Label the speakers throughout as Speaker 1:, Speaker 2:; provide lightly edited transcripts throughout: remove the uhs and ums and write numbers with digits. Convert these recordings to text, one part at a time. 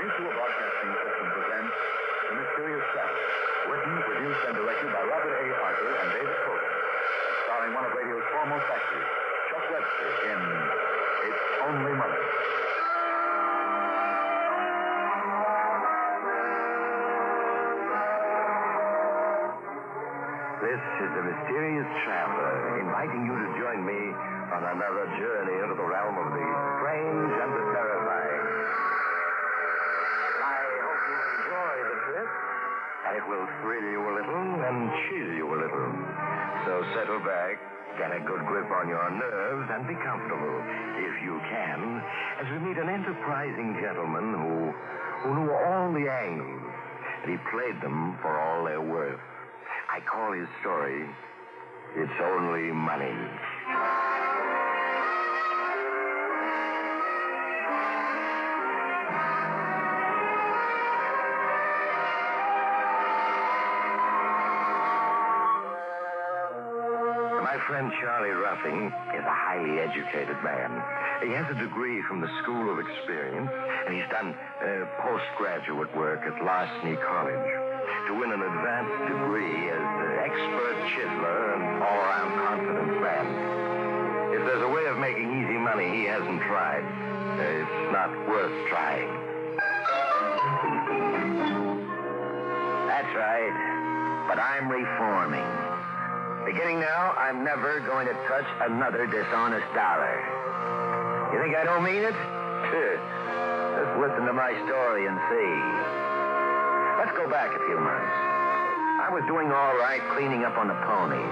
Speaker 1: Mutual Broadcasting System presents The Mysterious Traveler, written, produced, and directed by Robert A. Arthur and David Cope, starring one of radio's foremost actors, Chuck Webster, in It's Only Money.
Speaker 2: This is The Mysterious Traveler, inviting you to join me on another journey into the realm of the strange and the terrifying. I hope you enjoy the trip. It will thrill you a little and chill you a little. So settle back, get a good grip on your nerves, and be comfortable, if you can, as we meet an enterprising gentleman who knew all the angles, and he played them for all they're worth. I call his story, It's Only Money. My friend Charlie Ruffing is a highly educated man. He has a degree from the School of Experience, and he's done postgraduate work at Larceny College to win an advanced degree as expert chiseler and all-around confident man. If there's a way of making easy money he hasn't tried, it's not worth trying. That's right, but I'm reforming. Beginning now, I'm never going to touch another dishonest dollar. You think I don't mean it? Just listen to my story and see. Let's go back a few months. I was doing all right cleaning up on the ponies.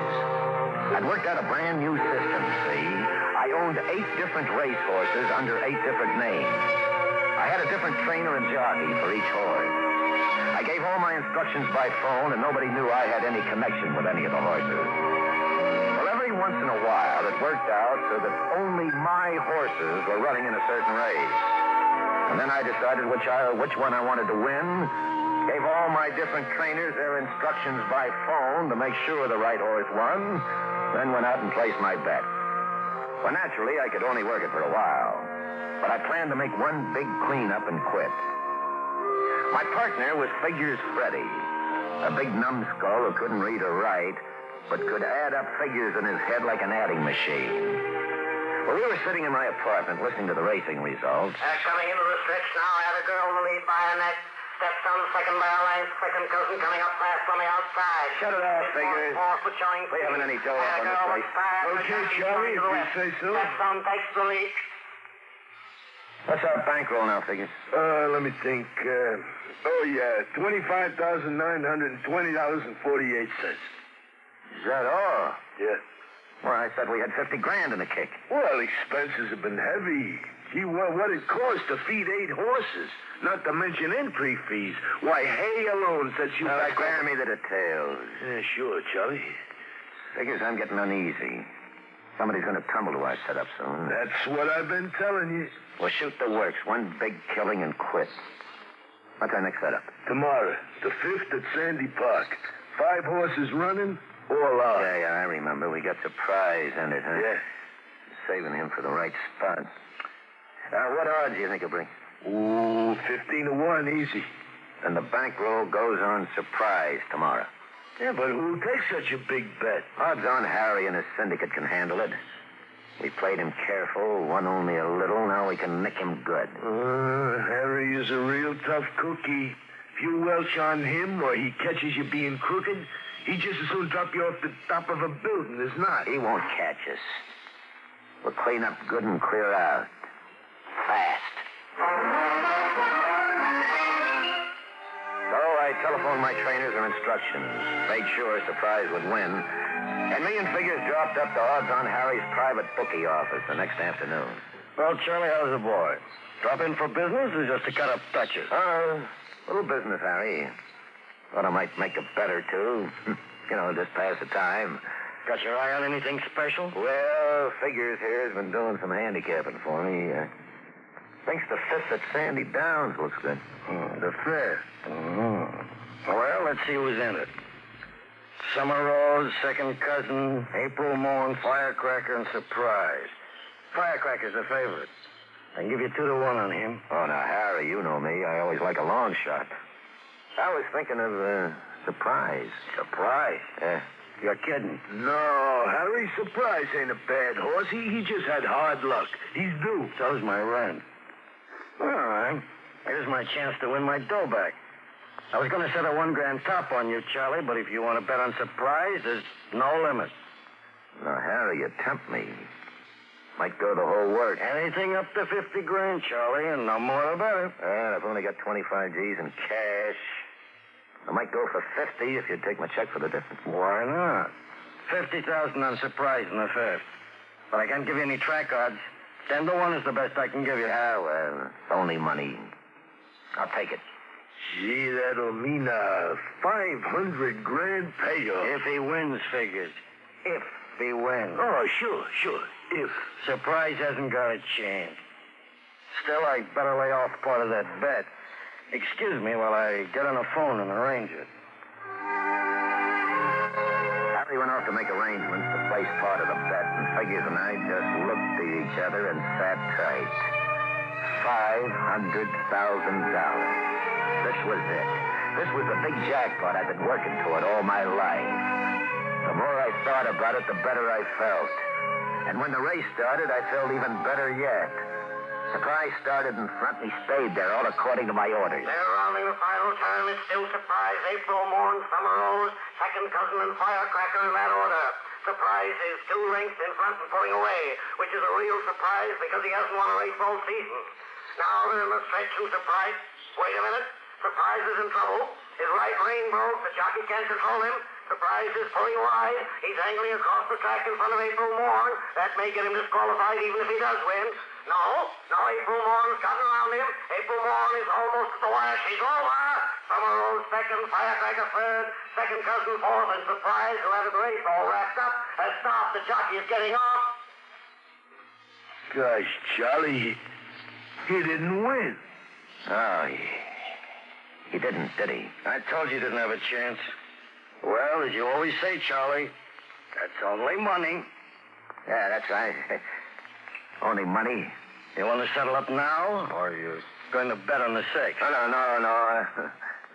Speaker 2: I'd worked out a brand new system, see? I owned 8 different racehorses under 8 different names. I had a different trainer and jockey for each horse. I gave all my instructions by phone, and nobody knew I had any connection with any of the horses. Well, every once in a while, it worked out so that only my horses were running in a certain race. And then I decided which one I wanted to win, gave all my different trainers their instructions by phone to make sure the right horse won, then went out and placed my bet. Well, naturally, I could only work it for a while, but I planned to make one big cleanup and quit. My partner was Figures Freddy, a big numbskull who couldn't read or write, but could add up figures in his head like an adding machine. Well, we were sitting in my apartment listening to the racing results.
Speaker 3: Coming into the stretch now, I had a girl in the lead by a neck. Steps on second barrel line, second cousin coming up fast on the outside.
Speaker 1: Shut it off, Figures. We haven't any dough up on this place.
Speaker 4: Okay, Charlie, if you say so.
Speaker 3: Steps on takes the lead.
Speaker 1: What's our bankroll now, Figures?
Speaker 4: Let me think. $25,920.48.
Speaker 1: Is that all?
Speaker 4: Yeah.
Speaker 1: Well, I thought we had $50,000 in the kick.
Speaker 4: Well, expenses have been heavy. Gee, what it cost to feed 8 horses, not to mention entry fees. Why, hay alone sets you back.
Speaker 1: Spare me the details.
Speaker 4: Yeah, sure, Charlie.
Speaker 1: Figures, I'm getting uneasy. Somebody's going to tumble to our setup soon.
Speaker 4: That's what I've been telling you.
Speaker 1: We'll shoot the works, one big killing and quit. What's our next setup?
Speaker 4: Tomorrow, the 5th at Sandy Park. 5 horses running, all out.
Speaker 1: Yeah, I remember. We got Surprise in it, huh?
Speaker 4: Yeah.
Speaker 1: Saving him for the right spot. What odds do you think he'll bring?
Speaker 4: Ooh, 15-1, easy.
Speaker 1: And the bankroll goes on Surprise tomorrow.
Speaker 4: Yeah, but who takes such a big bet?
Speaker 1: Odds on Harry and his syndicate can handle it. We played him careful, won only a little. Now we can nick him good.
Speaker 4: Harry is a real tough cookie. If you welch on him or he catches you being crooked, he just as soon drop you off the top of a building as not.
Speaker 1: He won't catch us. We'll clean up good and clear out. Fast. So I telephoned my trainers for instructions, made sure Surprise would win, and me and Figures dropped up the odds on Harry's private bookie office the next afternoon.
Speaker 2: Well, Charlie, how's the boy? Drop in for business or just to cut up Dutchess?
Speaker 1: Little business, Harry. Thought I might make a bet or two. Just pass the time.
Speaker 2: Got your eye on anything special?
Speaker 1: Well, Figures here has been doing some handicapping for me. Thinks the 5th at Sandy Downs looks good.
Speaker 4: The 5th.
Speaker 2: Well, let's see who's in it. Summer Rose, second cousin, April Morn, Firecracker, and Surprise. Firecracker's the favorite.
Speaker 5: I can give you 2-1 on him.
Speaker 2: Oh, now, Harry, you know me. I always like a long shot. I was thinking of, Surprise.
Speaker 5: Surprise?
Speaker 2: Yeah.
Speaker 5: You're kidding.
Speaker 4: No, Harry, Surprise ain't a bad horse. He just had hard luck. He's due.
Speaker 5: So's my rent. All right. Here's my chance to win my dough back. I was going to set a $1,000 top on you, Charlie, but if you want to bet on Surprise, there's no limit.
Speaker 2: Now, Harry, you tempt me. Might go the whole work.
Speaker 5: Anything up to $50,000, Charlie, and no more the better.
Speaker 2: Well, I've only got 25 G's in cash. I might go for 50 if you'd take my check for the difference.
Speaker 5: Why not? 50,000 on Surprise in the fifth. But I can't give you any track odds. 10-1 is the best I can give you.
Speaker 2: Yeah, well, it's only money. I'll take it.
Speaker 4: Gee, that'll mean a $500,000 payoff.
Speaker 5: If he wins, figures. If he wins.
Speaker 4: Oh, sure. If.
Speaker 5: Surprise hasn't got a chance. Still, I better lay off part of that bet. Excuse me while I get on the phone and arrange it.
Speaker 2: Harry went off to make arrangements to place part of the bet, and Figures and I just looked at each other and sat tight. $500,000. This was it. This was the big jackpot I've been working toward all my life. The more I thought about it, the better I felt. And when the race started, I felt even better yet. Surprise started in front, and he stayed there, all according to my orders.
Speaker 3: They're rounding the final turn. It's still Surprise, April Morn, Summer Rose, Second Cousin, and Firecracker in that order. Surprise is 2 lengths in front and pulling away, which is a real surprise because he hasn't won a race all season. Now they're in the stretch from Surprise. Wait a minute. Surprise is in trouble. His right rein broke. The jockey can't control him. Surprise is pulling wide. He's angling across the track in front of April Morn. That may get him disqualified even if he does win. No, April Morn's gotten around him. April Morn is almost at the wire. She's over. Summer Rose second, Firecracker third, Second Cousin fourth, and Surprise, who had the race all wrapped up, has stopped. The jockey is getting off.
Speaker 4: Gosh, Charlie, he didn't win.
Speaker 2: Oh, he didn't, did he?
Speaker 5: I told you didn't have a chance. Well, as you always say, Charlie, that's only money.
Speaker 2: Yeah, that's right. Only money.
Speaker 5: You want to settle up now, or are you going to bet on the 6th?
Speaker 2: No.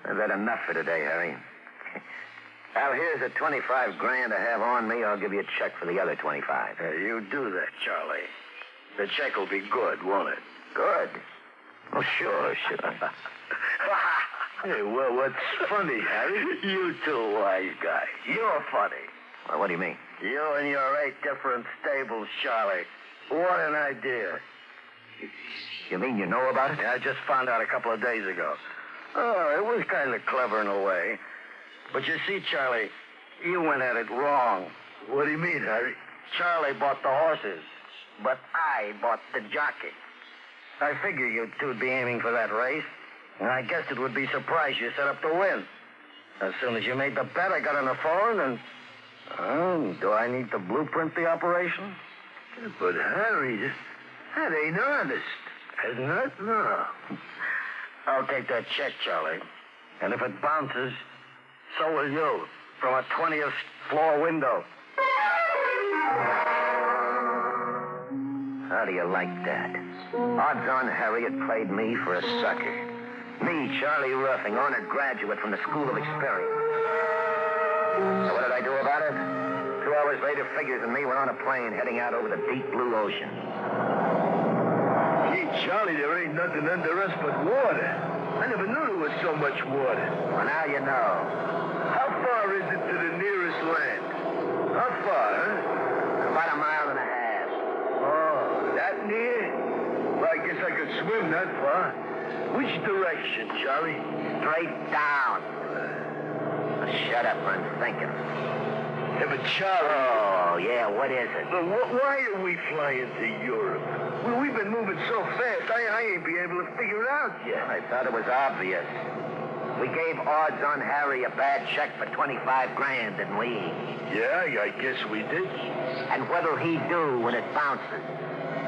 Speaker 2: I've had enough for today, Harry. Well, here's the 25 grand I have on me. I'll give you a check for the other 25.
Speaker 5: You do that, Charlie. The check will be good, won't it?
Speaker 2: Good. Oh, sure.
Speaker 4: Hey, well, what's funny, Harry?
Speaker 5: You too, wise guy. You're funny.
Speaker 2: Well, what do you mean?
Speaker 5: You and your 8 different stables, Charlie. What an idea.
Speaker 2: You mean you know about it?
Speaker 5: Yeah, I just found out a couple of days ago. Oh, it was kind of clever in a way. But you see, Charlie, you went at it wrong.
Speaker 4: What do you mean, Harry?
Speaker 5: Charlie bought the horses, but I bought the jockey. I figure you two'd be aiming for that race, and I guessed it would be Surprise you set up to win. As soon as you made the bet, I got on the phone, and... do I need to blueprint the operation?
Speaker 4: But, Harry, that ain't honest.
Speaker 5: Isn't it?
Speaker 4: No.
Speaker 5: I'll take that check, Charlie. And if it bounces, so will you. From a 20th floor window.
Speaker 2: How do you like that? Odds on Harry had played me for a sucker. Me, Charlie Ruffing, honored graduate from the School of Experience. So what did I do about it? 2 hours later, Figures and me were on a plane heading out over the deep blue ocean.
Speaker 4: Gee, Charlie, there ain't nothing under us but water. I never knew there was so much water.
Speaker 2: Well, now you know.
Speaker 4: How far is it to the nearest land? How far, huh?
Speaker 2: About 1.5 miles.
Speaker 4: Oh, that near? Well, I guess I could swim that far. Which direction, Charlie?
Speaker 2: Straight down. Shut up, I'm thinking.
Speaker 4: Yeah, but Charlie...
Speaker 2: Oh, yeah, what is it?
Speaker 4: Why are we flying to Europe? Well, we've been moving so fast, I ain't be able to figure it out yet.
Speaker 2: I thought it was obvious. We gave odds on Harry a bad check for 25 grand, didn't we?
Speaker 4: Yeah, I guess we did.
Speaker 2: And what'll he do when it bounces?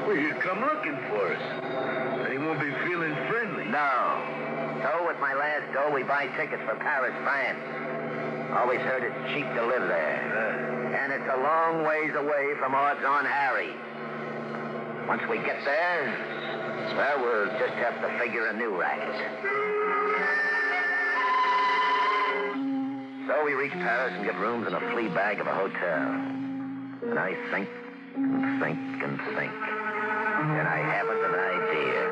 Speaker 4: Well, he'll come looking for us. And he won't be feeling friendly.
Speaker 2: No. So with my last dough, we buy tickets for Paris, France. Always heard it's cheap to live there. And it's a long ways away from odds on Harry. Once we get there, Well, we'll just have to figure a new racket. So we reach Paris and get rooms in a flea bag of a hotel. And I think and think and think. And I haven't an idea.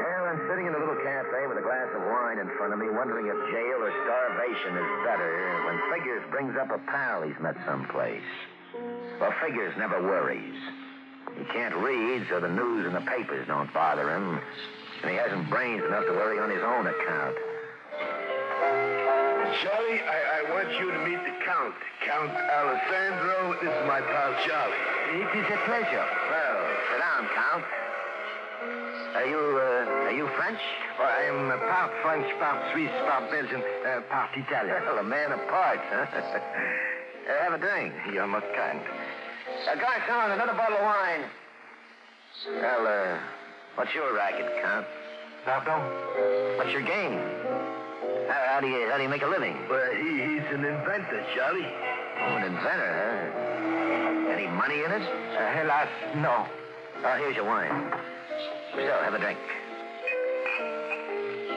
Speaker 2: Well, I'm sitting in a little cafe with a glass of wine in front of me, wondering if jail or starvation is better, when Figures brings up a pal he's met someplace. Well, Figures never worries. He can't read, so the news and the papers don't bother him. And he hasn't brains enough to worry on his own account.
Speaker 4: Charlie, I want you to meet the Count. Count Alessandro. This is my pal, Charlie.
Speaker 2: It is a pleasure. Well, sit down, Count. Are you French?
Speaker 5: Well, I am part French, part Swiss, part Belgian, part Italian.
Speaker 2: Well, a man of parts, huh? Have a drink.
Speaker 5: You're most kind.
Speaker 2: Garçon, another bottle of wine. Well, what's your racket, Count?
Speaker 5: Pardon?
Speaker 2: What's your game? How do you make a living?
Speaker 4: Well, he's an inventor, Charlie.
Speaker 2: Oh, an inventor, huh? Any money in it?
Speaker 5: Hélas, no.
Speaker 2: Oh, here's your wine. So, have a drink.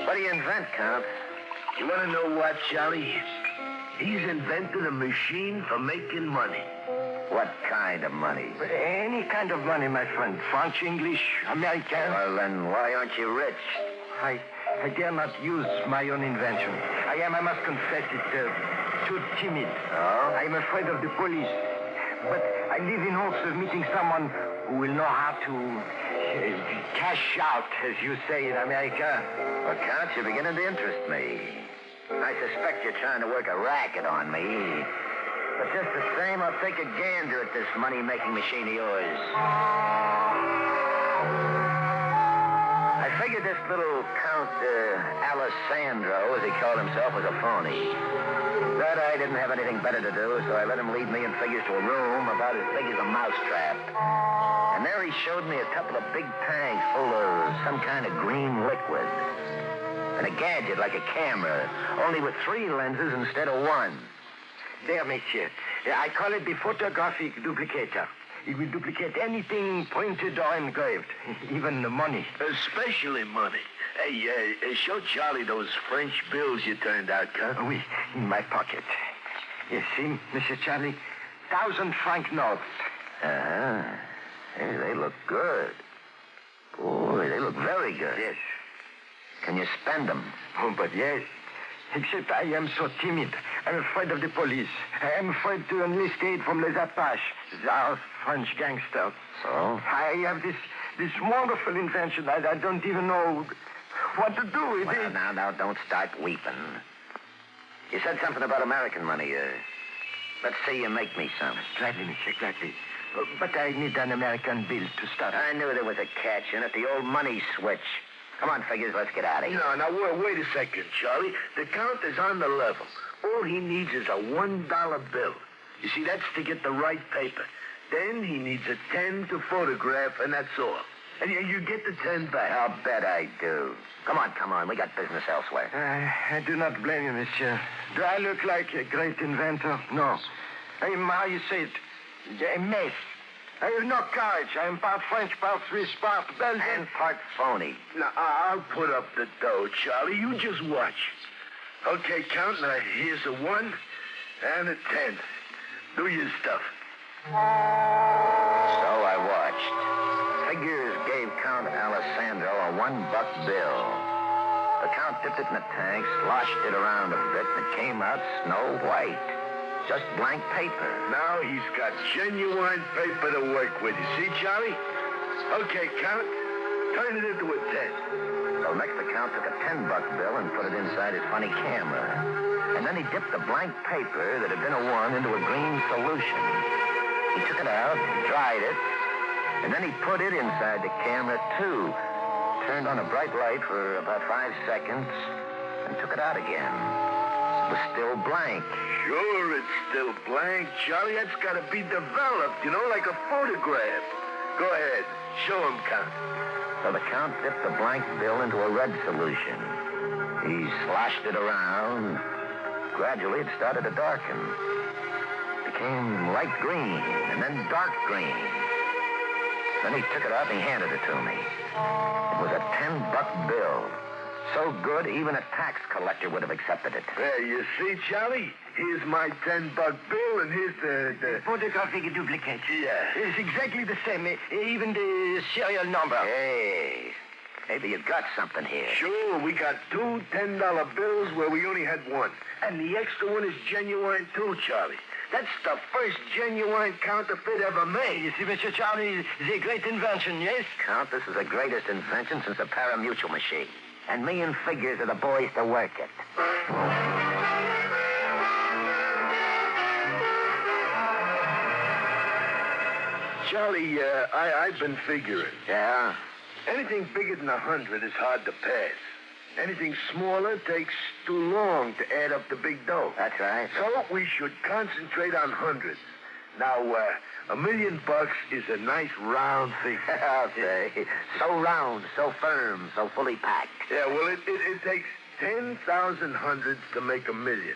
Speaker 2: What do you invent, Count?
Speaker 4: You want to know what, Charlie? He's invented a machine for making money.
Speaker 2: What kind of money?
Speaker 5: Any kind of money, my friend. French, English, American.
Speaker 2: Well, then why aren't you rich?
Speaker 5: I dare not use my own invention. I must confess it, too timid.
Speaker 2: Oh?
Speaker 5: I am afraid of the police. But I live in hopes of meeting someone who will know how to cash out, as you say in America.
Speaker 2: Well, Count, you're beginning to interest me. I suspect you're trying to work a racket on me. But just the same, I'll take a gander at this money-making machine of yours. I figured this little Count Alessandro, as he called himself, was a phony. But I didn't have anything better to do, so I let him lead me in Figures to a room about as big as a mousetrap. And there he showed me a couple of big tanks full of some kind of green liquid. And a gadget like a camera, only with 3 lenses instead of 1.
Speaker 5: There, monsieur. I call it the photographic duplicator. It will duplicate anything printed or engraved, even the money.
Speaker 4: Especially money. Hey, show Charlie those French bills you turned out, Count.
Speaker 5: Oui, in my pocket. You see, Monsieur Charlie, 1,000-franc notes.
Speaker 2: Uh-huh. Hey, they look good. Boy, they look very good.
Speaker 5: Yes.
Speaker 2: Can you spend them?
Speaker 5: Oh, but yes. Except I am so timid. I'm afraid of the police. I am afraid to enlist aid from les Apaches, our French gangsters.
Speaker 2: So?
Speaker 5: I have this wonderful invention. I don't even know what to do with
Speaker 2: Well,
Speaker 5: it.
Speaker 2: now, don't start weeping. You said something about American money. Let's see you make me some.
Speaker 5: Gladly, monsieur, gladly. But I need an American bill to start.
Speaker 2: I knew there was a catch in it, the old money switch. Come on, Figures, let's get out of here.
Speaker 4: No, now, wait a second, Charlie. The Count is on the level. All he needs is a $1 bill. You see, that's to get the right paper. Then he needs a 10 to photograph, and that's all. And you get the 10 back.
Speaker 2: I'll bet I do. Come on. We got business elsewhere.
Speaker 5: I do not blame you, monsieur. Do I look like a great inventor? No. I am, how you say it, a mess. I have no courage. I am part French, part Swiss, part Belgian.
Speaker 2: And part phony.
Speaker 4: Now, I'll put up the dough, Charlie. You just watch. Okay, Count. Now, here's a 1 and a 10. Do your stuff.
Speaker 2: So I watched. Figures gave Count Alessandro a $1 bill. The Count dipped it in the tank, sloshed it around a bit, and it came out snow white. Just blank paper.
Speaker 4: Now he's got genuine paper to work with. You see, Charlie? Okay, Count. Turn it into a 10.
Speaker 2: So next the Count took a $10 bill and put it inside his funny camera. And then he dipped the blank paper that had been a 1 into a green solution. He took it out, dried it, and then he put it inside the camera, too. Turned on a bright light for about 5 seconds and took it out again. It was still blank.
Speaker 4: Sure, it's still blank, Charlie. That's got to be developed, like a photograph. Go ahead. Show him, Count.
Speaker 2: So the Count dipped the blank bill into a red solution. He sloshed it around. Gradually, it started to darken. It became light green and then dark green. Then he took it out and he handed it to me. It was a $10 bill. So good, even a tax collector would have accepted it.
Speaker 4: There, you see, Charlie? Here's my $10 bill, and here's the...
Speaker 5: Photographic duplicate.
Speaker 4: Yeah.
Speaker 5: It's exactly the same, even the serial number.
Speaker 2: Hey, maybe you got something here.
Speaker 4: Sure, we got two $10 bills where we only had one. And the extra one is genuine, too, Charlie. That's the first genuine counterfeit ever made.
Speaker 5: You see, Mr. Charlie, it's a great invention, yes?
Speaker 2: Count, this is the greatest invention since the parimutuel machine. And me and figures are the boys to work it.
Speaker 4: Charlie, I've been figuring.
Speaker 2: Yeah?
Speaker 4: Anything bigger than 100 is hard to pass. Anything smaller takes too long to add up the big dough.
Speaker 2: That's right.
Speaker 4: So we should concentrate on hundreds. Now, $1 million is a nice round figure.
Speaker 2: I'll say. So round, so firm, so fully packed.
Speaker 4: Yeah, well, it takes 10,000 hundreds to make $1 million.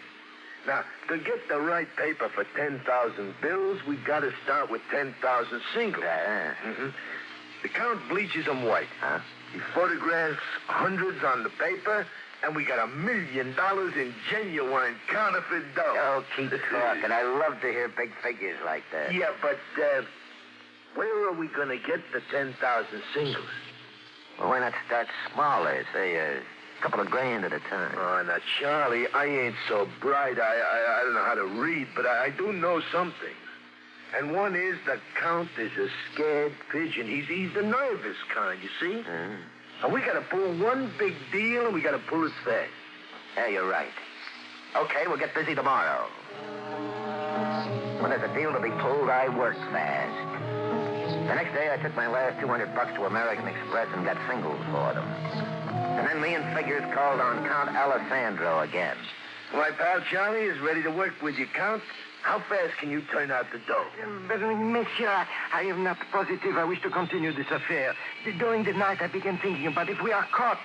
Speaker 4: Now, to get the right paper for 10,000 bills, we've got to start with 10,000 singles.
Speaker 2: Mm-hmm.
Speaker 4: The count bleaches them white.
Speaker 2: Huh?
Speaker 4: He photographs hundreds on the paper, and we got $1 million in genuine counterfeit dough.
Speaker 2: Oh, keep talking. I love to hear big figures like that.
Speaker 4: Yeah, but where are we going to get the 10,000 singles?
Speaker 2: Well, why not start smaller? Say a couple of grand at a time.
Speaker 4: Oh, now, Charlie, I ain't so bright. I don't know how to read, but I do know some things. And one is the Count is a scared pigeon. He's the nervous kind, you see?
Speaker 2: Mm.
Speaker 4: And we got to pull one big deal, and we got to pull it fast.
Speaker 2: Yeah, you're right. Okay, we'll get busy tomorrow. When there's a deal to be pulled, I work fast. The next day, I took my last $200 to American Express and got singles for them. And then me and figures called on Count Alessandro again.
Speaker 4: My pal Charlie is ready to work with you, Count. How fast can you turn out the dough?
Speaker 5: But, monsieur, I am not positive I wish to continue this affair. During the night, I began thinking about if we are caught,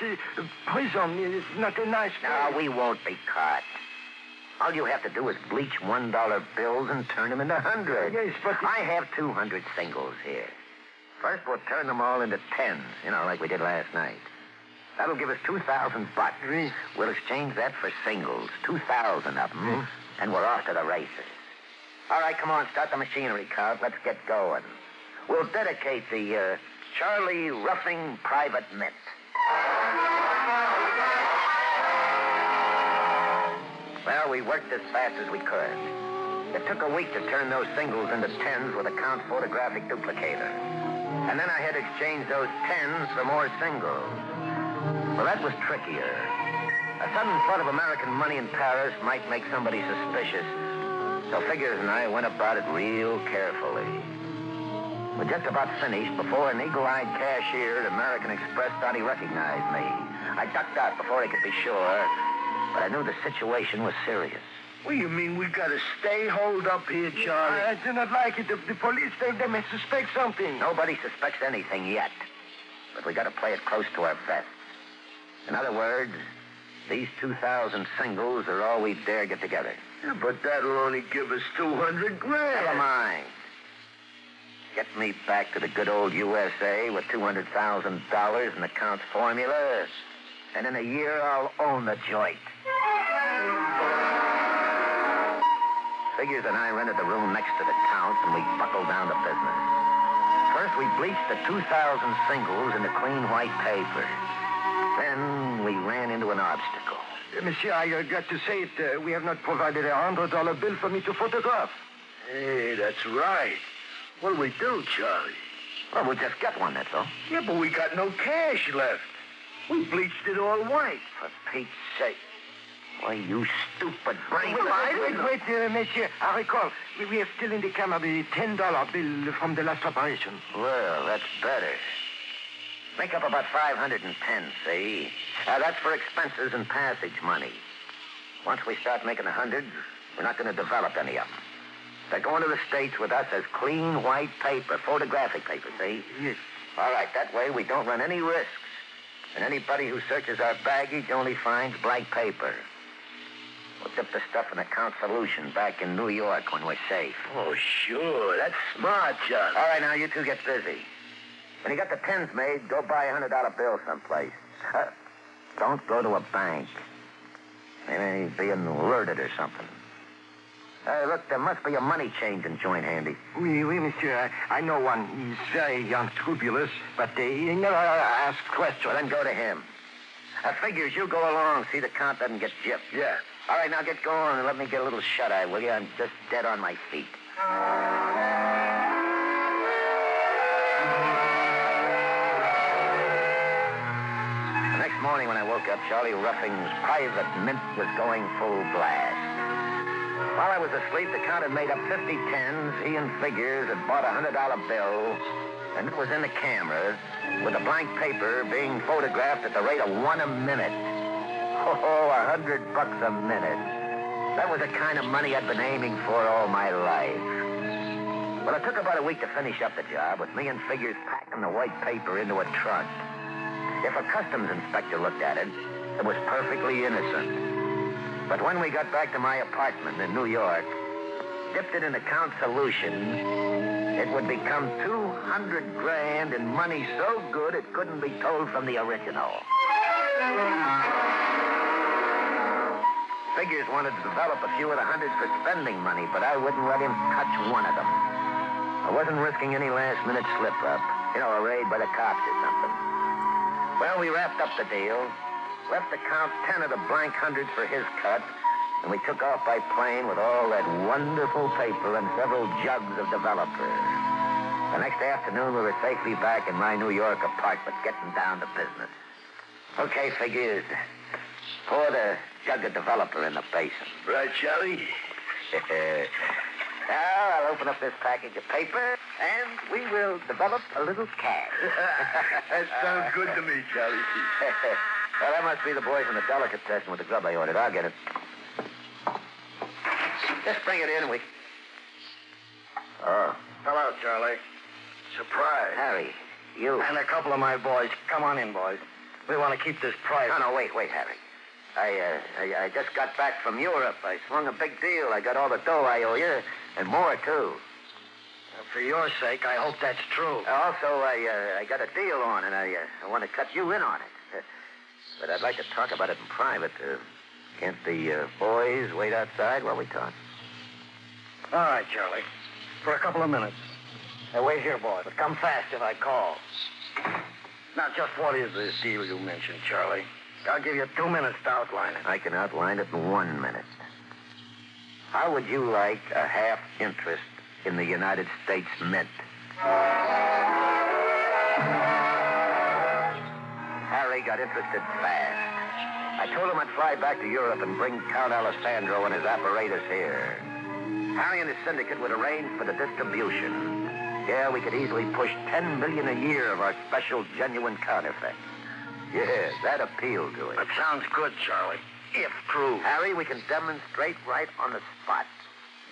Speaker 5: prison is not a nice place.
Speaker 2: No, we won't be caught. All you have to do is bleach $1 bills and turn them into hundreds.
Speaker 5: Yes, but...
Speaker 2: I have 200 singles here. First, we'll turn them all into tens, like we did last night. That'll give us $2,000. We'll exchange that for singles, 2,000 of them, and we're off to the races. All right, come on, start the machinery, Count. Let's get going. We'll dedicate the Charlie Ruffing Private Mint. Well, we worked as fast as we could. It took a week to turn those singles into tens with a Count photographic duplicator. And then I had to exchange those tens for more singles. Well, that was trickier. A sudden flood of American money in Paris might make somebody suspicious. So Figures and I went about it real carefully. We're just about finished before an eagle-eyed cashier at American Express thought he recognized me. I ducked out before he could be sure, but I knew the situation was serious.
Speaker 4: What do you mean we got to stay holed up here, Charlie?
Speaker 5: I do not like it. The police think they may suspect something.
Speaker 2: Nobody suspects anything yet, but we got to play it close to our vests. In other words, these 2,000 singles are all we dare get together.
Speaker 4: Yeah, but that'll only give us 200 grand.
Speaker 2: Never mind. Get me back to the good old USA with $200,000 in the Count's formula, and in a year I'll own the joint. Figures and I rented the room next to the Count, and we buckled down to business. First, we bleached the 2,000 singles into clean white paper. Then we ran into an obstacle.
Speaker 5: Monsieur, I regret to say it, we have not provided a $100 bill for me to photograph.
Speaker 4: Hey, that's right. What'll we do, Charlie?
Speaker 2: Well, we'll just get one, that's all.
Speaker 4: Yeah, but we got no cash left. We bleached it all white.
Speaker 2: For Pete's sake. Why, you stupid brain.
Speaker 5: Wait, monsieur. I recall. We have still in the camera the $10 bill from the last operation.
Speaker 2: Well, that's better. Make up about 510, see? That's for expenses and passage money. Once we start making the hundreds, we're not going to develop any of them. They're going to the States with us as clean white paper, photographic paper, see?
Speaker 5: Yes.
Speaker 2: All right, that way we don't run any risks. And anybody who searches our baggage only finds blank paper. We'll dip the stuff in a Count solution back in New York when we're safe.
Speaker 4: Oh, sure. That's smart, Charlie.
Speaker 2: All right, now you two get busy. When you got the tens made, go buy a $100 bill someplace. Don't go to a bank. Maybe being alerted or something. Look, there must be a money-changing joint handy.
Speaker 5: Oui, monsieur. I know one. He's very unscrupulous, but he never asks questions.
Speaker 2: Well, then go to him. Figures you go along, see the count doesn't get gypped.
Speaker 4: Yeah.
Speaker 2: All right, now get going and let me get a little shut-eye, will you? I'm just dead on my feet. The next morning when I woke up, Charlie Ruffing's private mint was going full blast. While I was asleep, the count had made up 50 tens. He and Figures had bought a $100 bill, and it was in the camera with a blank paper being photographed at the rate of one a minute. Oh, $100 a minute. That was the kind of money I'd been aiming for all my life. Well, it took about a week to finish up the job, with me and Figures packing the white paper into a trunk. If a customs inspector looked at it, it was perfectly innocent. But when we got back to my apartment in New York, dipped it in the count solution, it would become $200 grand in money so good it couldn't be told from the original. Figures wanted to develop a few of the hundreds for spending money, but I wouldn't let him touch one of them. I wasn't risking any last-minute slip-up, a raid by the cops or something. Well, we wrapped up the deal, left the count 10 of the blank hundreds for his cut, and we took off by plane with all that wonderful paper and several jugs of developer. The next afternoon, we were safely back in my New York apartment, getting down to business. Okay, Figures. Pour the jug of developer in the basin.
Speaker 4: Right, Charlie?
Speaker 2: Now, I'll open up this package of paper, and we will develop a little cash.
Speaker 4: That sounds good to me, Charlie.
Speaker 2: Well, that must be the boy from the delicatessen with the grub I ordered. I'll get it. Just bring it in, we... Oh.
Speaker 5: Hello, Charlie. Surprise.
Speaker 2: Harry, you...
Speaker 5: And a couple of my boys. Come on in, boys. We want to keep this private.
Speaker 2: No, wait, Harry. I just got back from Europe. I swung a big deal. I got all the dough I owe you, and more, too.
Speaker 5: For your sake, I hope that's true.
Speaker 2: Also, I got a deal on, and I want to cut you in on it. But I'd like to talk about it in private. Can't the boys wait outside while we talk?
Speaker 5: All right, Charlie. For a couple of minutes. Wait here, boy, but come fast if I call. Now, just what is this deal you mentioned, Charlie? I'll give you 2 minutes to outline it.
Speaker 2: I can outline it in 1 minute. How would you like a half interest in the United States Mint? Harry got interested fast. I told him I'd fly back to Europe and bring Count Alessandro and his apparatus here. Harry and his syndicate would arrange for the distribution. Yeah, we could easily push $10 million a year of our special genuine counterfeit. Yeah, that appealed to him.
Speaker 5: That sounds good, Charlie. If true.
Speaker 2: Harry, we can demonstrate right on the spot.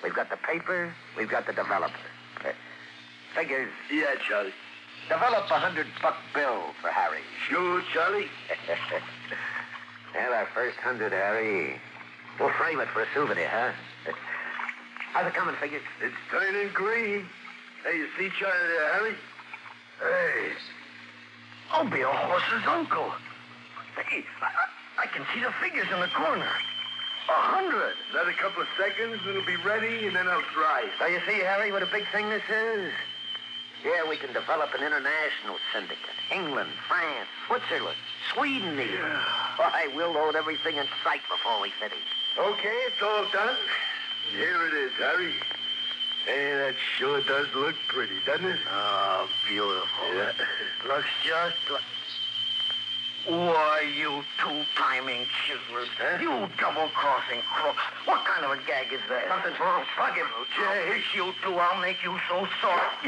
Speaker 2: We've got the paper, we've got the developer. Figures.
Speaker 4: Yeah, Charlie.
Speaker 2: Develop a $100 bill for Harry.
Speaker 4: Sure, Charlie.
Speaker 2: Well, our first 100, Harry. We'll frame it for a souvenir, huh? How's it coming, Figures?
Speaker 4: It's turning green. Hey, you see Charlie there, Harry? Hey.
Speaker 5: I'll be a horse's uncle. Hey, I can see the figures in the corner. 100.
Speaker 4: Another couple of seconds, it'll be ready, and then I'll try.
Speaker 2: So you see, Harry, what a big thing this is? Yeah, we can develop an international syndicate. England, France, Switzerland, Sweden even.
Speaker 4: Yeah.
Speaker 2: Why, we'll load everything in sight before we finish.
Speaker 4: Okay, it's all done. Here it is, Harry. Hey, that sure does look pretty, doesn't it?
Speaker 5: Oh, beautiful.
Speaker 4: Yeah.
Speaker 5: Looks just like... Why, you two-timing chiselers.
Speaker 2: Huh?
Speaker 5: You double-crossing crooks. What kind of a gag is that?
Speaker 2: Something's wrong. Plug him.
Speaker 5: Yes, you two. I'll make you so soft.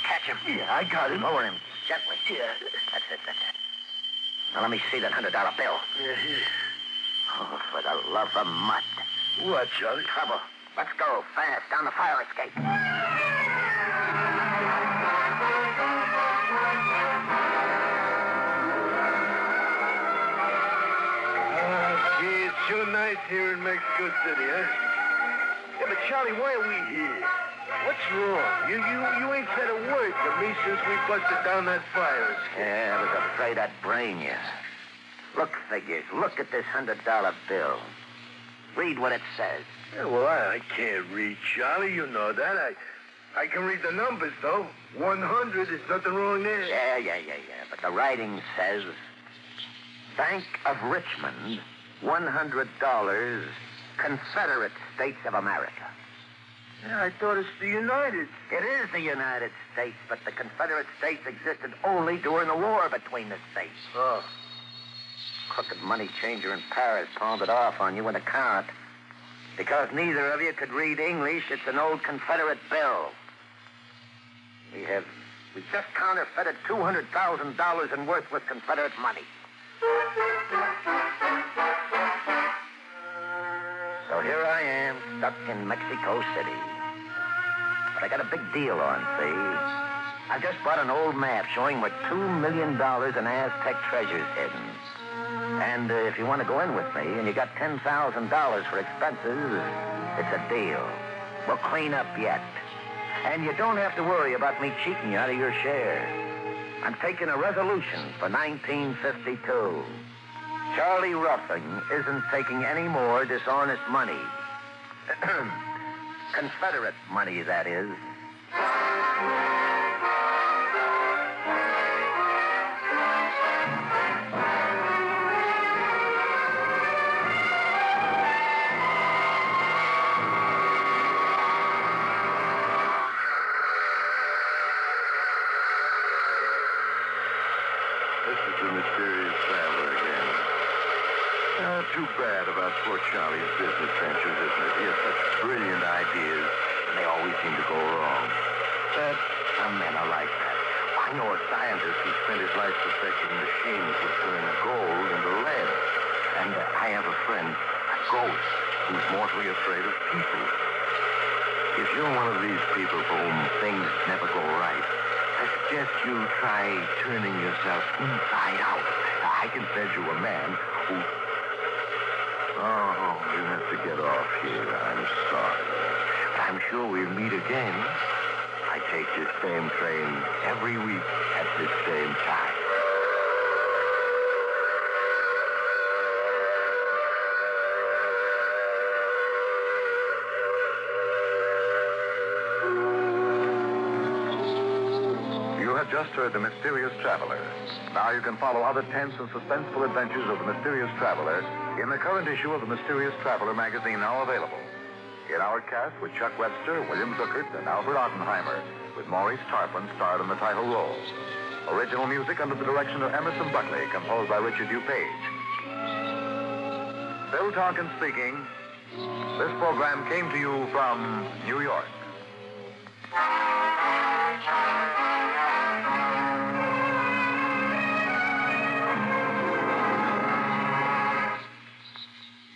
Speaker 2: Catch him.
Speaker 5: Yeah, I got him.
Speaker 2: Lower him gently.
Speaker 5: Yeah.
Speaker 2: That's it. Now, let me see that $100 bill. Oh, for the love of mud.
Speaker 4: What, Charlie?
Speaker 2: Trouble. Let's go fast down the fire escape.
Speaker 4: Gee, it's sure nice here in Mexico City, huh? Yeah, but Charlie, why are we here? What's wrong? You ain't said a word to me since we busted down that fire escape.
Speaker 2: Yeah, I was afraid I'd brain you. Look, Figures, look at this $100 bill. Read what it says.
Speaker 4: Yeah, well, I can't read, Charlie. You know that. I can read the numbers, though. 100, there's nothing wrong there.
Speaker 2: Yeah. But the writing says, Bank of Richmond, $100, Confederate States of America.
Speaker 4: Yeah, I thought it's the United.
Speaker 2: It is the United States, but the Confederate States existed only during the war between the states.
Speaker 4: Oh.
Speaker 2: Crooked money changer in Paris pawned it off on you in a cart. Because neither of you could read English, it's an old Confederate bill. We just counterfeited $200,000 in worthless Confederate money. So here I am, stuck in Mexico City. But I got a big deal on, see? I just bought an old map showing where $2 million in Aztec treasure's hidden. And if you want to go in with me and you got $10,000 for expenses, it's a deal. We'll clean up yet. And you don't have to worry about me cheating you out of your share. I'm taking a resolution for 1952. Charlie Ruffing isn't taking any more dishonest money. Confederate money, that is.
Speaker 1: This is the mysterious traveler again. Too bad about poor Charlie's business ventures, isn't it? He has such brilliant ideas, and they always seem to go wrong.
Speaker 2: But some men are like that.
Speaker 1: I know a scientist who spent his life perfecting machines that turn gold into lead. And I have a friend, a ghost, who's mortally afraid of people. If you're one of these people for whom things never go right, I suggest you try turning yourself inside out. I can send you a man who... Oh, you have to get off here. I'm sorry. But I'm sure we'll meet again. I take this same train every week at this same time. You have just heard The Mysterious Traveler. Now you can follow other tense and suspenseful adventures of the Mysterious Traveler in the current issue of the Mysterious Traveler magazine, now available. In our cast with Chuck Webster, William Zuckert, and Albert Oppenheimer, with Maurice Tarplin starred in the title role. Original music under the direction of Emerson Buckley, composed by Richard DuPage. Bill Tonkin speaking. This program came to you from New York.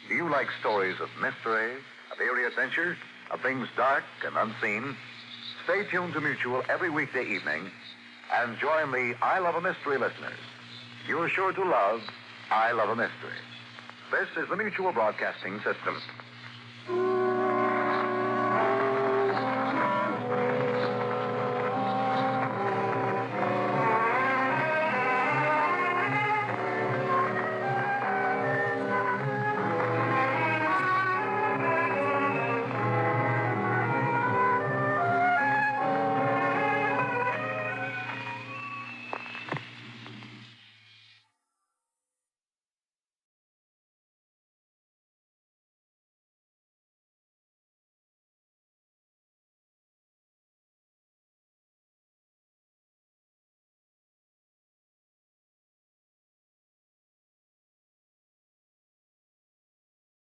Speaker 1: Do you like stories of mystery, of eerie adventure, of things dark and unseen? Stay tuned to Mutual every weekday evening and join the I Love a Mystery listeners. You're sure to love I Love a Mystery. This is the Mutual Broadcasting System.